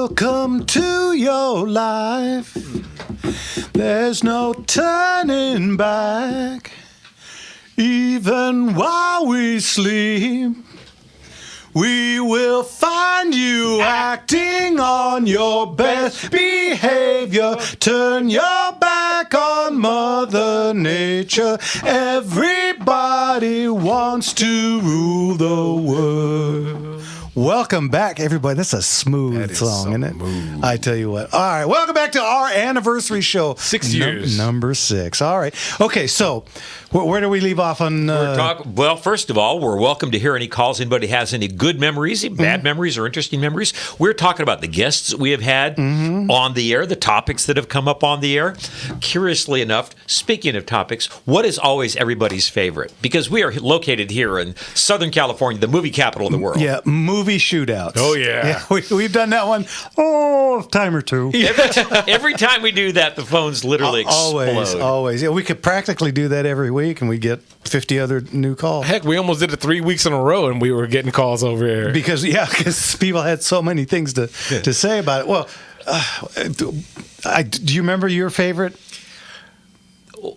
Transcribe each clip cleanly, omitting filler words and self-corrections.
Welcome to your life. There's no turning back. Even while we sleep, we will find you acting on your best behavior. Turn your back on Mother Nature. Everybody wants to rule the world. Welcome back, everybody. That's a smooth song, isn't it? I tell you what. All right, welcome back to our anniversary show. 6 years. Number 6. All right. Okay, so where do we leave off on... Well, first of all, we're welcome to hear any calls. Anybody has any good memories, bad memories, or interesting memories. We're talking about the guests that we have had on the air, the topics that have come up on the air. Curiously enough, speaking of topics, what is always everybody's favorite? Because we are located here in Southern California, the movie capital of the world. Yeah, movie shootouts. Oh, yeah. We've done that one, a time or two. Every time we do that, the phones literally explode. Always. Yeah, we could practically do that every week, and we get 50 other new calls. Heck, we almost did it 3 weeks in a row, and we were getting calls over here. Because people had so many things to say about it. Well, do you remember your favorite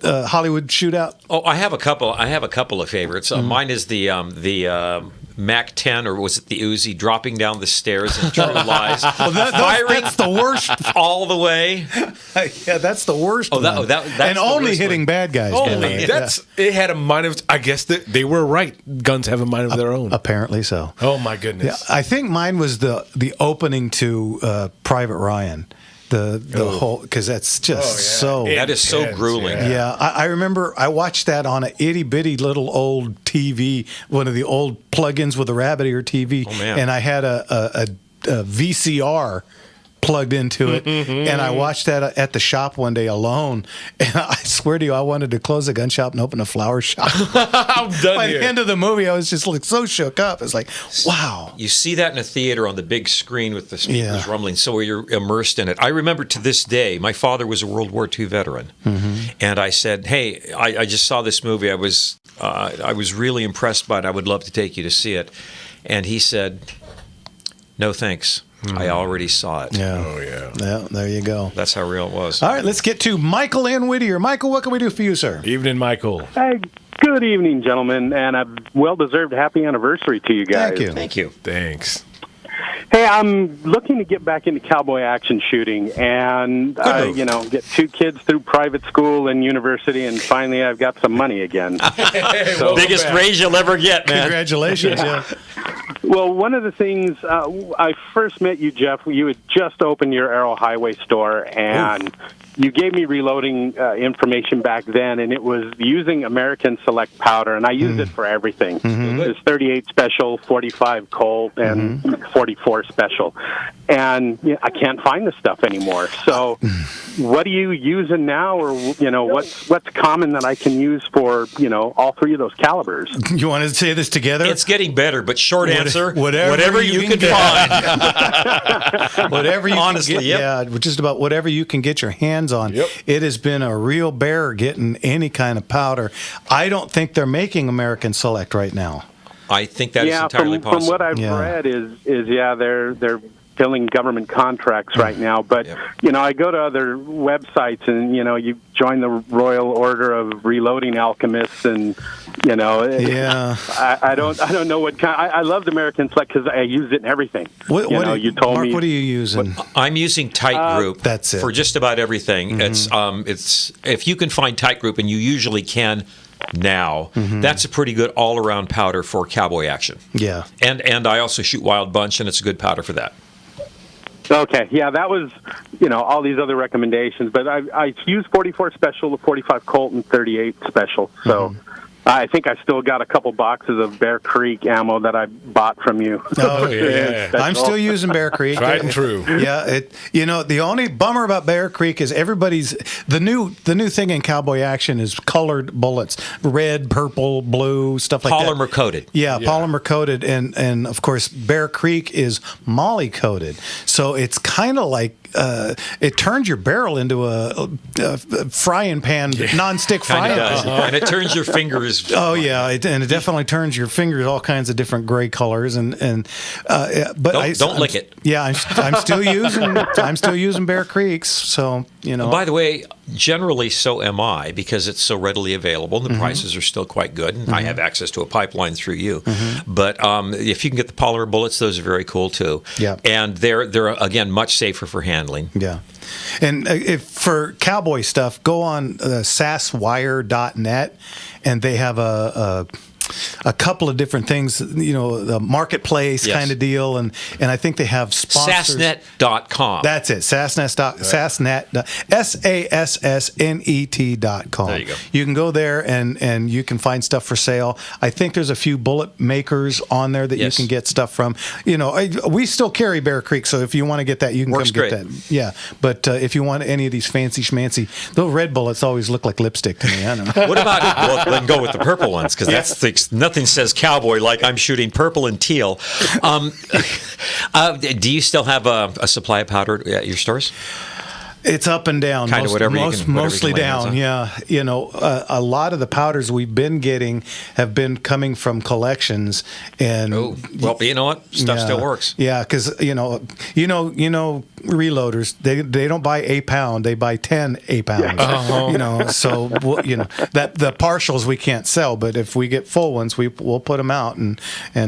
Hollywood shootout? Oh, I have a couple. I have a couple of favorites. Mine is the Mac 10, or was it the Uzi, dropping down the stairs in True Lies, firing that's the worst all the way. Yeah, that's the worst. That's and the only worst hitting one. bad guys. Only. It had a mind of... I guess they were right. Guns have a mind of their own. Apparently so. Oh, my goodness. Yeah, I think mine was the opening to Private Ryan. The whole, because that's just so... That is so grueling. Yeah, I remember I watched that on an itty-bitty little old TV, one of the old plug-ins with a rabbit ear TV. Oh, man. And I had a VCR plugged into it, and I watched that at the shop one day alone, and I swear to you, I wanted to close the gun shop and open a flower shop. I'm done By here. the end of the movie, I was just like so shook up. It's like, wow. You see that in a theater on the big screen with the speakers rumbling, so you're immersed in it. I remember to this day, my father was a World War II veteran, and I said, "Hey, I just saw this movie. I was really impressed by it. I would love to take you to see it." And he said, "No, thanks. I already saw it." Yeah. Oh, yeah. Yeah, there you go. That's how real it was. All right, let's get to Michael in Whittier. Michael, what can we do for you, sir? Evening, Michael. Hey, good evening, gentlemen, and a well-deserved happy anniversary to you guys. Thank you. Thank you. Thanks. Hey, I'm looking to get back into cowboy action shooting, and get 2 kids through private school and university, and finally I've got some money again. Biggest raise you'll ever get, man. Congratulations. Yeah. Well, one of the things, I first met you, Jeff, you had just opened your Arrow Highway store, and you gave me reloading information back then, and it was using American Select powder, and I used it for everything. It was 38 Special, 45 Colt, and 44 Special. And I can't find the stuff anymore. So what are you using now, or what's common that I can use for all 3 of those calibers? You want to say this together? It's getting better, but short answer, whatever you can find. Whatever you Honestly, can get, yeah, just about whatever you can get your hands on. Yep. It has been a real bear getting any kind of powder. I don't think they're making American Select right now. I think that is entirely possible. From what I've read is they're filling government contracts right now. But I go to other websites, and you join the Royal Order of Reloading Alchemists, and I don't know what kind. I loved American Select because I use it in everything. Mark, what are you using? I'm using Tight Group. That's it. For just about everything. It's if you can find Tight Group, and you usually can now, that's a pretty good all-around powder for cowboy action. Yeah. And I also shoot Wild Bunch, and it's a good powder for that. Okay, yeah, that was, all these other recommendations, but I use 44 Special, the 45 Colt, and 38 Special, so I think I still got a couple boxes of Bear Creek ammo that I bought from you. Oh, yeah. I'm still using Bear Creek. Tried and true. Yeah, the only bummer about Bear Creek is the new thing in cowboy action is colored bullets, red, purple, blue, stuff like that. Polymer coated. Yeah, polymer coated, and of course Bear Creek is moly coated, so it's kind of like it turns your barrel into a frying pan, non-stick Kind frying of pan. does. And it turns your fingers. Oh yeah, and it definitely turns your fingers all kinds of different gray colors, but Don't lick it. Yeah, I'm still using Bear Creeks, so By the way, generally so am I, because it's so readily available and the prices are still quite good, and I have access to a pipeline through you. But if you can get the polymer bullets, those are very cool too. Yeah. And they're again much safer for handling. Yeah. And if for cowboy stuff, go on sasswire.net, and they have a couple of different things, the marketplace kind of deal, and I think they have sponsors. Sassnet.com. That's it. Sassnet. SASSNET.com. There you go. You can go there and you can find stuff for sale. I think there's a few bullet makers on there that you can get stuff from. We still carry Bear Creek, so if you want to get that, you can Works come get great. that. Yeah, but if you want any of these fancy schmancy, those red bullets always look like lipstick to me. I don't know. What about, well, then go with the purple ones, because that's nothing says cowboy like I'm shooting purple and teal. Do you still have a supply of powder at your stores? It's up and down. Kind of whatever you can mostly lay hands down. on. Yeah, a lot of the powders we've been getting have been coming from collections, and Well, you know what? Stuff still works. Yeah, because reloaders, they don't buy a pound, they buy 10 A-pounds. So that the partials we can't sell, but if we get full ones, we'll put them out and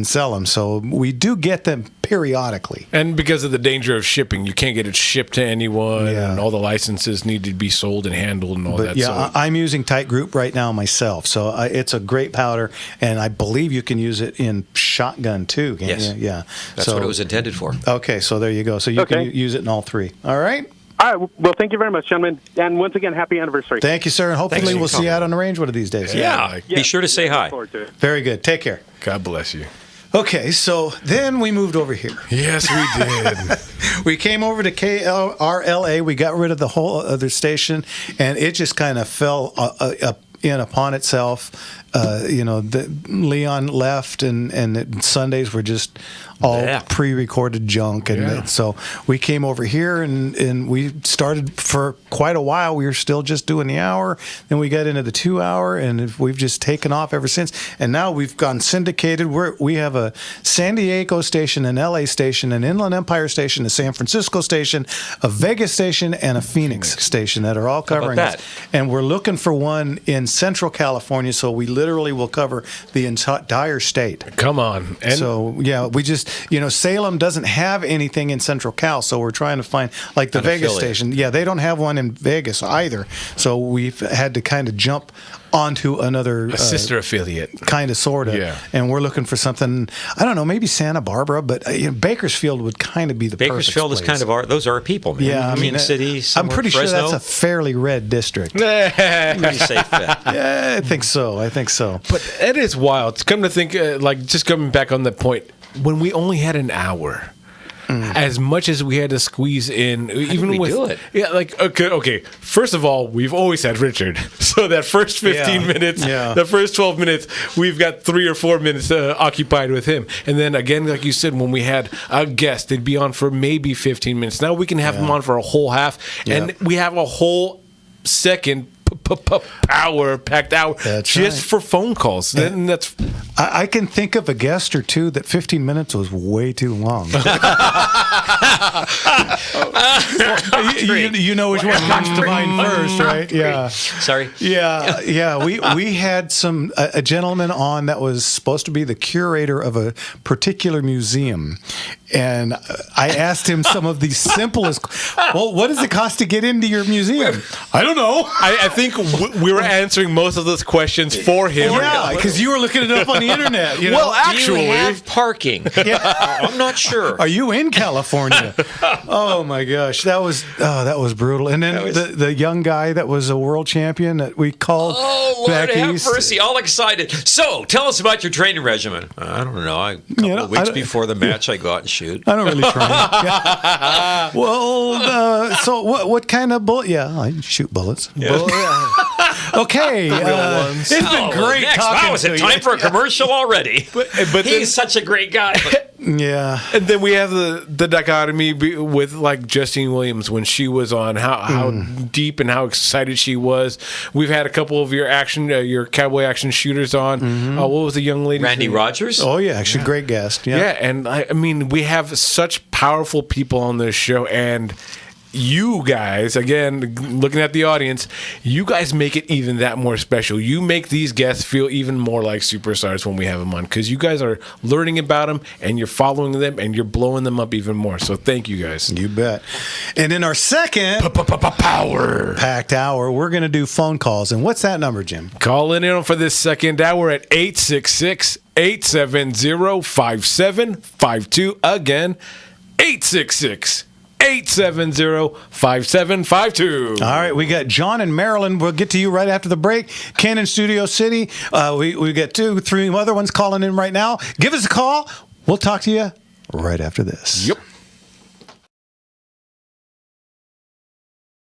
sell them. So we do get them periodically. And because of the danger of shipping, you can't get it shipped to anyone. Yeah. And all the licenses need to be sold and handled and all that. Yeah, I'm using Tight Group right now myself, so it's a great powder, and I believe you can use it in shotgun too. Can't Yes. you? Yeah, That's what it was intended for. Okay, so there you go. So you can use it in all three. All right. All right. Well, thank you very much, gentlemen. And once again, happy anniversary. Thank you, sir, and hopefully Thanks for we'll see you out on the range one of these days. Yeah. Be sure to say Look hi. forward to it. Very good. Take care. God bless you. Okay, so then we moved over here. Yes, we did. We came over to KRLA. We got rid of the whole other station, and it just kind of fell in upon itself. Leon left, and Sundays were just all pre-recorded junk, and so we came over here and we started for quite a while. We were still just doing the hour, then we got into the 2 hour, and we've just taken off ever since. And now we've gone syndicated. We have a San Diego station, an LA station, an Inland Empire station, a San Francisco station, a Vegas station, and a Phoenix station that are all covering us. And we're looking for one in Central California, so we literally will cover the entire state. Come on. And So we just Salem doesn't have anything in Central Cal, so we're trying to find like the Vegas affiliate. station. Yeah, they don't have one in Vegas either. So we've had to kind of jump onto another a sister affiliate. kind of sort of. Yeah. And we're looking for something, I don't know, maybe Santa Barbara, but Bakersfield would kind of be the Bakersfield is perfect place. those are our people, man. Yeah, Queen City. I'm pretty Fresno. sure that's a fairly red district. Pretty safe bet. Yeah, I think so. But it is wild. It's come to think, just coming back on that point, when we only had an hour, as much as we had to squeeze in, even we with do it? Yeah, okay. First of all, we've always had Richard, so that first 15 minutes, the first 12 minutes, we've got 3 or 4 minutes occupied with him, and then again, like you said, when we had a guest, they'd be on for maybe 15 minutes. Now we can have them on for a whole half, and we have a whole second power-packed hour just for phone calls. Then that's. I can think of a guest or two that 15 minutes was way too long. you know which one comes to mind first, right? Yeah. Sorry. Yeah. We had a gentleman on that was supposed to be the curator of a particular museum, and I asked him some of the simplest. Well, what does it cost to get into your museum? I don't know. I think we were answering most of those questions for him. Yeah, because you were looking it up on the internet. Well, actually, do you have parking? I'm not sure. Are you in California? Oh my gosh, that was brutal. And then the young guy that was a world champion that we called Lord back have east. mercy, all excited. So, tell us about your training regimen. I don't know. A couple of weeks before the match, I go out and shoot. I don't really train. Well, so what kind of bullet? Yeah, I shoot bullets. Yeah. Okay. It's been great next. talking Wow, is to it you. time for a commercial already? But He's such a great guy. Yeah. And then we have the dichotomy with like Justine Williams when she was on, how deep and how excited she was. We've had a couple of your cowboy action shooters on. What was the young lady? Randy Rogers. Oh yeah, actually great guest. Yeah. Yeah, and I mean we have such powerful people on this show, and you guys, again, looking at the audience, you guys make it even that more special. You make these guests feel even more like superstars when we have them on, because you guys are learning about them and you're following them and you're blowing them up even more. So thank you guys. You bet. And in our second Power packed hour, we're going to do phone calls. And what's that number, Jim? Calling in for this second hour at 866-870-5752. Again, 866-870-5752. All right, we got John and Maryland. We'll get to you right after the break. Ken in Studio City. We got 2, 3 other ones calling in right now. Give us a call. We'll talk to you right after this. Yep.